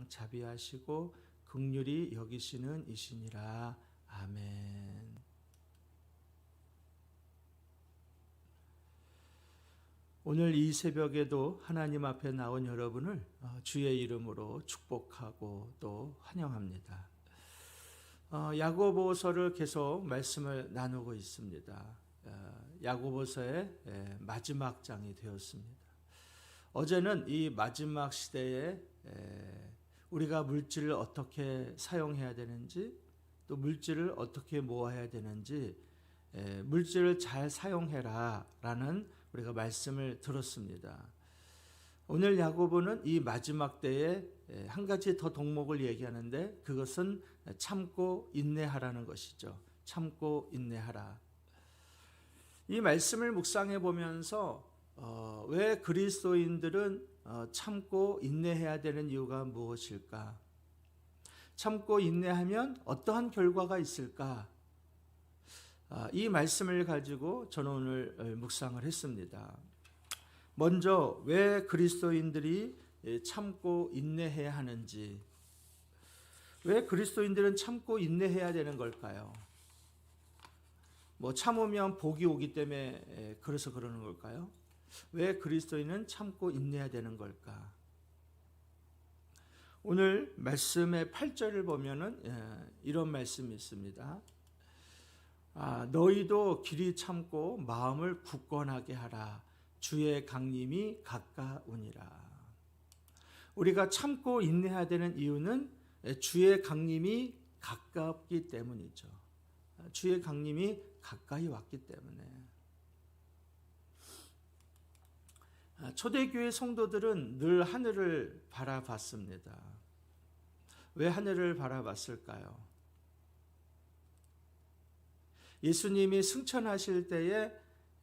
자비하시고 긍휼히 여기시는 이시니라. 아멘. 오늘 이 새벽에도 하나님 앞에 나온 여러분을 주의 이름으로 축복하고 또 환영합니다. 야고보서를 계속 말씀을 나누고 있습니다. 야고보서의 마지막 장이 되었습니다. 어제는 이 마지막 시대에 우리가 물질을 어떻게 사용해야 되는지, 또 물질을 어떻게 모아야 되는지, 물질을 잘 사용해라 라는 우리가 말씀을 들었습니다. 오늘 야고보는 이 마지막 때에 한 가지 더 덕목을 얘기하는데, 그것은 참고 인내하라는 것이죠. 참고 인내하라. 이 말씀을 묵상해 보면서 왜 그리스도인들은 참고 인내해야 되는 이유가 무엇일까? 참고 인내하면 어떠한 결과가 있을까? 이 말씀을 가지고 저는 오늘 묵상을 했습니다. 먼저 왜 그리스도인들이 참고 인내해야 하는지, 왜 그리스도인들은 참고 인내해야 되는 걸까요? 참으면 복이 오기 때문에 그래서 그러는 걸까요? 왜 그리스도인은 참고 인내해야 되는 걸까? 오늘 말씀의 8절을 보면은 이런 말씀이 있습니다. 너희도 길이 참고 마음을 굳건하게 하라. 주의 강림이 가까우니라. 우리가 참고 인내해야 되는 이유는 주의 강림이 가깝기 때문이죠. 주의 강림이 가까이 왔기 때문에. 초대교회 성도들은 늘 하늘을 바라봤습니다. 왜 하늘을 바라봤을까요? 예수님이 승천하실 때에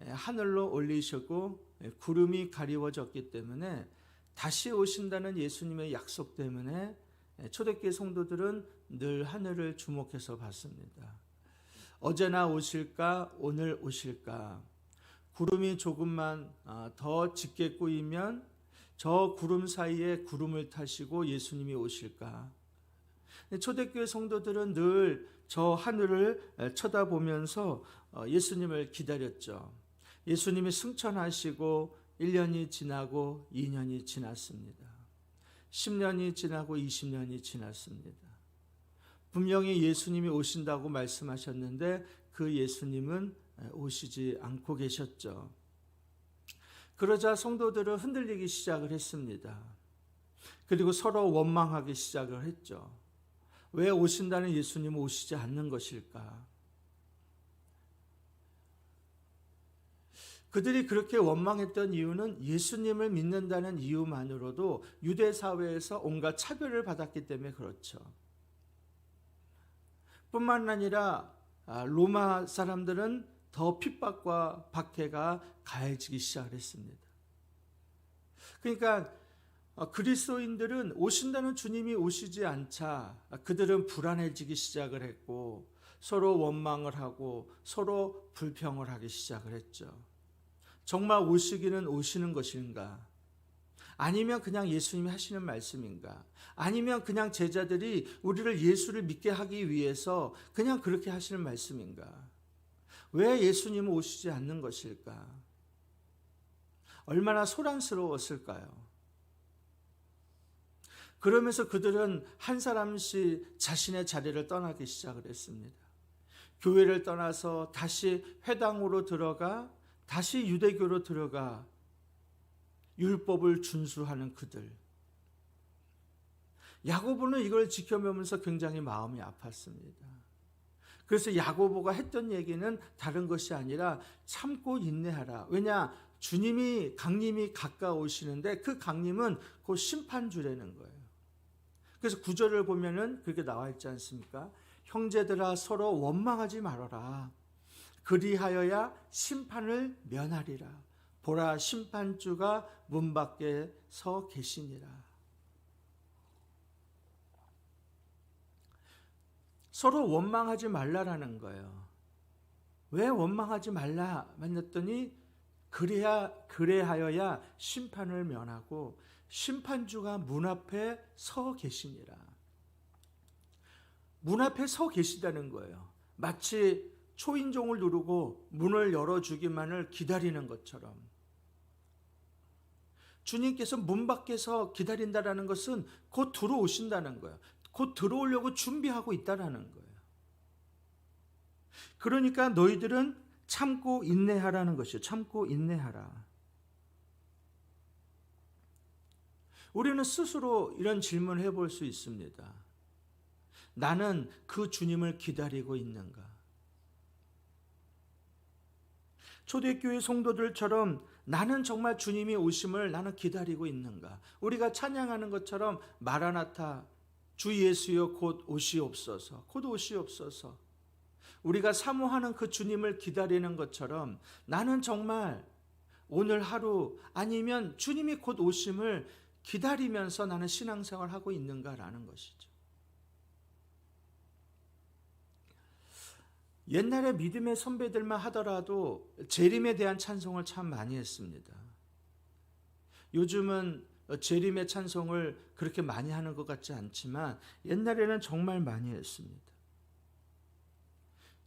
하늘로 올리셨고 구름이 가리워졌기 때문에 다시 오신다는 예수님의 약속 때문에 초대교회 성도들은 늘 하늘을 주목해서 봤습니다. 어제나 오실까, 오늘 오실까? 구름이 조금만 더 짙게 꾸이면 저 구름 사이에 구름을 타시고 예수님이 오실까? 초대교회 성도들은 늘 저 하늘을 쳐다보면서 예수님을 기다렸죠. 예수님이 승천하시고 1년이 지나고 2년이 지났습니다. 10년이 지나고 20년이 지났습니다. 분명히 예수님이 오신다고 말씀하셨는데 그 예수님은 오시지 않고 계셨죠. 그러자 성도들은 흔들리기 시작을 했습니다. 그리고 서로 원망하기 시작을 했죠. 왜 오신다는 예수님은 오시지 않는 것일까? 그들이 그렇게 원망했던 이유는 예수님을 믿는다는 이유만으로도 유대 사회에서 온갖 차별을 받았기 때문에 그렇죠. 뿐만 아니라 로마 사람들은 더 핍박과 박해가 가해지기 시작했습니다. 그러니까 그리스도인들은 오신다는 주님이 오시지 않자 그들은 불안해지기 시작을 했고 서로 원망을 하고 서로 불평을 하기 시작을 했죠. 정말 오시기는 오시는 것인가? 아니면 그냥 예수님이 하시는 말씀인가? 아니면 그냥 제자들이 우리를 예수를 믿게 하기 위해서 그냥 그렇게 하시는 말씀인가? 왜 예수님은 오시지 않는 것일까? 얼마나 소란스러웠을까요? 그러면서 그들은 한 사람씩 자신의 자리를 떠나기 시작을 했습니다. 교회를 떠나서 다시 회당으로 들어가 다시 유대교로 들어가 율법을 준수하는 그들. 야고보는 이걸 지켜보면서 굉장히 마음이 아팠습니다. 그래서 야고보가 했던 얘기는 다른 것이 아니라 참고 인내하라. 왜냐? 주님이 강림이 가까우시는데 그 강림은 곧 심판주라는 거예요. 그래서 9절을 보면은 그렇게 나와 있지 않습니까? 형제들아 서로 원망하지 말아라. 그리하여야 심판을 면하리라. 보라 심판주가 문 밖에 서 계시니라. 서로 원망하지 말라라는 거예요. 왜 원망하지 말라 했더니 그래하여야 심판을 면하고 심판주가 문 앞에 서 계시니라. 문 앞에 서 계시다는 거예요. 마치 초인종을 누르고 문을 열어주기만을 기다리는 것처럼. 주님께서 문 밖에서 기다린다는 것은 곧 들어오신다는 거예요. 곧 들어오려고 준비하고 있다는 거예요. 그러니까 너희들은 참고 인내하라는 것이요. 참고 인내하라. 우리는 스스로 이런 질문을 해볼 수 있습니다. 나는 그 주님을 기다리고 있는가? 초대교회 성도들처럼 나는 정말 주님이 오심을 나는 기다리고 있는가? 우리가 찬양하는 것처럼 마라나타, 주 예수여 곧 오시옵소서, 곧 오시옵소서. 우리가 사모하는 그 주님을 기다리는 것처럼 나는 정말 오늘 하루 아니면 주님이 곧 오심을 기다리면서 나는 신앙생활을 하고 있는가라는 것이죠. 옛날에 믿음의 선배들만 하더라도 재림에 대한 찬송을 참 많이 했습니다. 요즘은 재림의 찬송을 그렇게 많이 하는 것 같지 않지만 옛날에는 정말 많이 했습니다.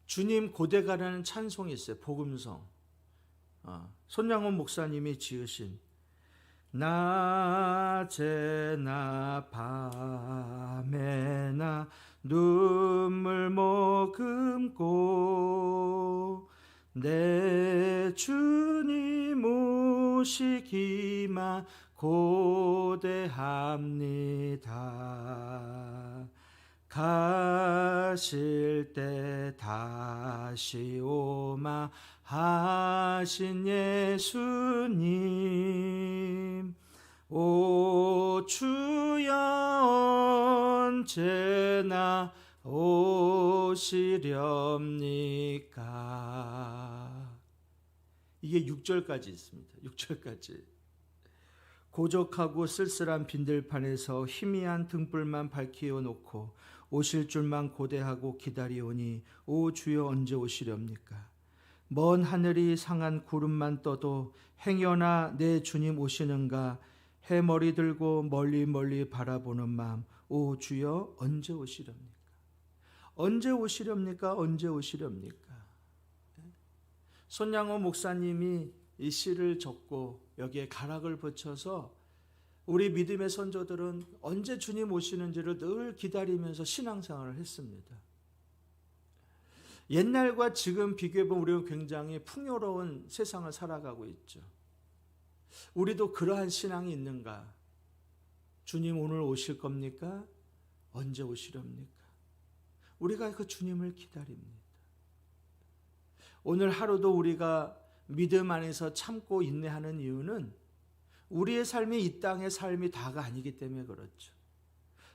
주님 고대가라는 찬송이 있어요. 복음성. 손양원 목사님이 지으신 낮에나 밤에나 눈물 머금고 내 주님 오시기만 고대합니다. 가실 때 다시 오마 하신 예수님 오 주여 언제나 오시렵니까? 이게 6절까지 있습니다. 6절까지. 고적하고 쓸쓸한 빈들판에서 희미한 등불만 밝히어 놓고 오실 줄만 고대하고 기다리오니 오 주여 언제 오시렵니까? 먼 하늘이 상한 구름만 떠도 행여나 내 주님 오시는가 해머리 들고 멀리 멀리 바라보는 마음 오 주여 언제 오시렵니까? 언제 오시렵니까? 언제 오시렵니까? 손양호 목사님이 이 시를 적고 여기에 가락을 붙여서 우리 믿음의 선조들은 언제 주님 오시는지를 늘 기다리면서 신앙생활을 했습니다. 옛날과 지금 비교해보면 우리는 굉장히 풍요로운 세상을 살아가고 있죠. 우리도 그러한 신앙이 있는가? 주님 오늘 오실 겁니까? 언제 오시렵니까? 우리가 그 주님을 기다립니다. 오늘 하루도 우리가 믿음 안에서 참고 인내하는 이유는 우리의 삶이 이 땅의 삶이 다가 아니기 때문에 그렇죠.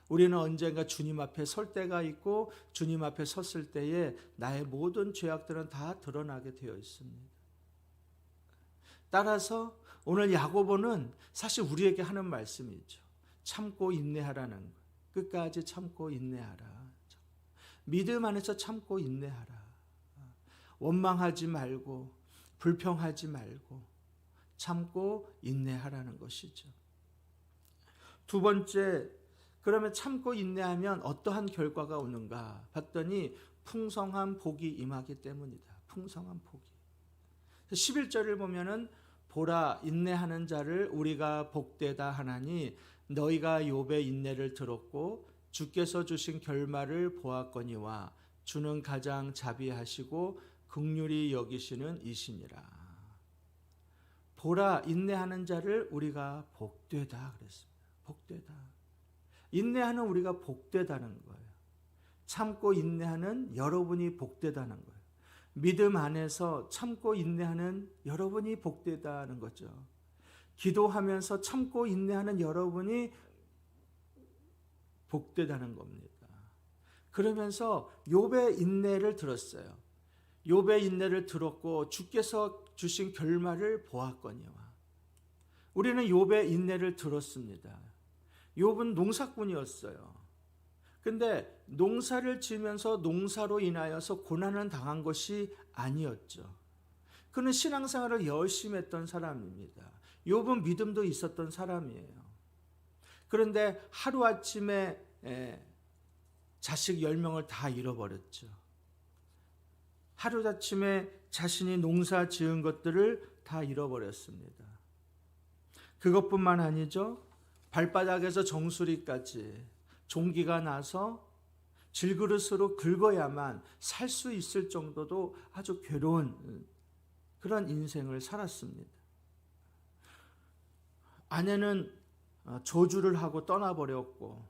우리는 언젠가 주님 앞에 설 때가 있고 주님 앞에 섰을 때에 나의 모든 죄악들은 다 드러나게 되어 있습니다. 따라서 오늘 야고보는 사실 우리에게 하는 말씀이죠. 참고 인내하라는 것. 끝까지 참고 인내하라. 믿음 안에서 참고 인내하라. 원망하지 말고 불평하지 말고 참고 인내하라는 것이죠. 두 번째, 그러면 참고 인내하면 어떠한 결과가 오는가 봤더니 풍성한 복이 임하기 때문이다. 풍성한 복이. 11절을 보면은 보라 인내하는 자를 우리가 복되다 하나니 너희가 욥의 인내를 들었고 주께서 주신 결말을 보았거니와 주는 가장 자비하시고 긍휼히 여기시는 이시니라. 보라 인내하는 자를 우리가 복되다 그랬습니다. 복되다. 인내하는 우리가 복되다는 거예요. 참고 인내하는 여러분이 복되다는 거예요. 믿음 안에서 참고 인내하는 여러분이 복되다는 거죠. 기도하면서 참고 인내하는 여러분이 복되다는 겁니다. 그러면서 욥의 인내를 들었어요. 욥의 인내를 들었고 주께서 주신 결말을 보았거니와. 우리는 욥의 인내를 들었습니다. 욥은 농사꾼이었어요. 근데 농사를 지면서 농사로 인하여서 고난을 당한 것이 아니었죠. 그는 신앙생활을 열심히 했던 사람입니다. 욥은 믿음도 있었던 사람이에요. 그런데 하루아침에 자식 10명을 다 잃어버렸죠. 하루아침에 자신이 농사 지은 것들을 다 잃어버렸습니다. 그것뿐만 아니죠. 발바닥에서 정수리까지 종기가 나서 질그릇으로 긁어야만 살 수 있을 정도도 아주 괴로운 그런 인생을 살았습니다. 아내는 저주를 하고 떠나버렸고,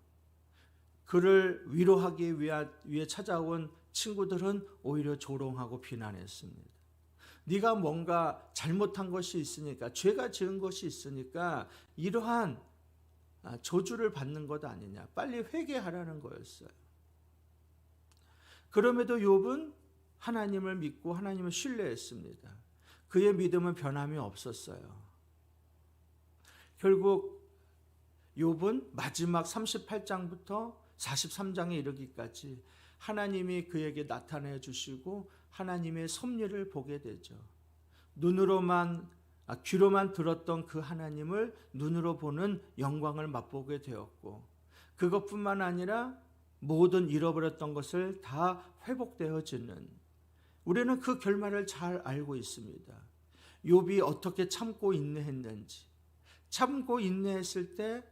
그를 위로하기 위해 찾아온 친구들은 오히려 조롱하고 비난했습니다. 네가 뭔가 잘못한 것이 있으니까, 죄가 지은 것이 있으니까 이러한 저주를 받는 것 아니냐, 빨리 회개하라는 거였어요. 그럼에도 욥은 하나님을 믿고 하나님을 신뢰했습니다. 그의 믿음은 변함이 없었어요. 결국 욥은 마지막 38장부터 43장에 이르기까지 하나님이 그에게 나타내 주시고 하나님의 섭리를 보게 되죠. 귀로만 들었던 그 하나님을 눈으로 보는 영광을 맛보게 되었고, 그것뿐만 아니라 모든 잃어버렸던 것을 다 회복되어지는, 우리는 그 결말을 잘 알고 있습니다. 욥이 어떻게 참고 인내했는지, 참고 인내했을 때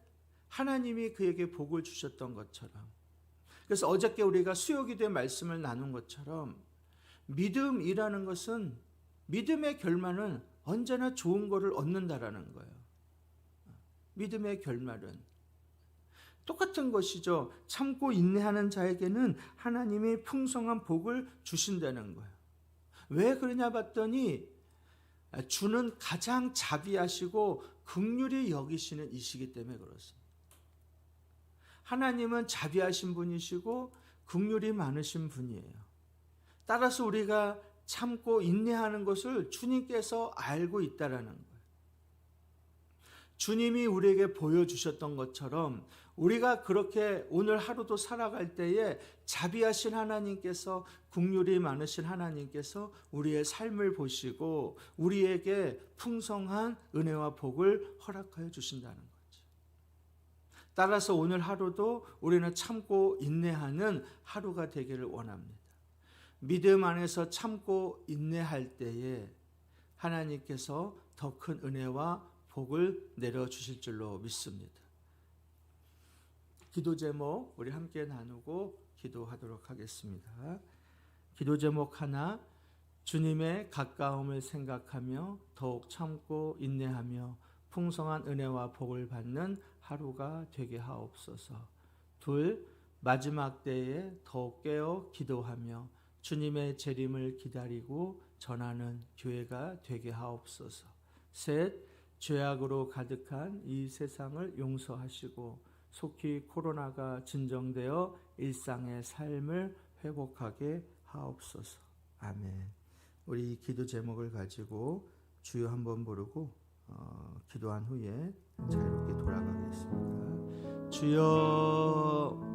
하나님이 그에게 복을 주셨던 것처럼, 그래서 어저께 우리가 수요기도의 말씀을 나눈 것처럼 믿음이라는 것은, 믿음의 결말은 언제나 좋은 것을 얻는다라는 거예요. 믿음의 결말은 똑같은 것이죠. 참고 인내하는 자에게는 하나님이 풍성한 복을 주신다는 거예요. 왜 그러냐 봤더니 주는 가장 자비하시고 긍휼히 여기시는 이시기 때문에 그렇습니다. 하나님은 자비하신 분이시고 긍휼이 많으신 분이에요. 따라서 우리가 참고 인내하는 것을 주님께서 알고 있다라는 거예요. 주님이 우리에게 보여주셨던 것처럼 우리가 그렇게 오늘 하루도 살아갈 때에 자비하신 하나님께서, 긍휼이 많으신 하나님께서 우리의 삶을 보시고 우리에게 풍성한 은혜와 복을 허락하여 주신다는 거죠. 따라서 오늘 하루도 우리는 참고 인내하는 하루가 되기를 원합니다. 믿음 안에서 참고 인내할 때에 하나님께서 더 큰 은혜와 복을 내려주실 줄로 믿습니다. 기도 제목 우리 함께 나누고 기도하도록 하겠습니다. 기도 제목 하나, 주님의 가까움을 생각하며 더욱 참고 인내하며 풍성한 은혜와 복을 받는 하루가 되게 하옵소서. 둘, 마지막 때에 더욱 깨어 기도하며 주님의 재림을 기다리고 전하는 교회가 되게 하옵소서. 셋, 죄악으로 가득한 이 세상을 용서하시고 속히 코로나가 진정되어 일상의 삶을 회복하게 하옵소서. 아멘. 우리 기도 제목을 가지고 주여 한번 부르고 기도한 후에 자유롭게 돌아가겠습니다. 주여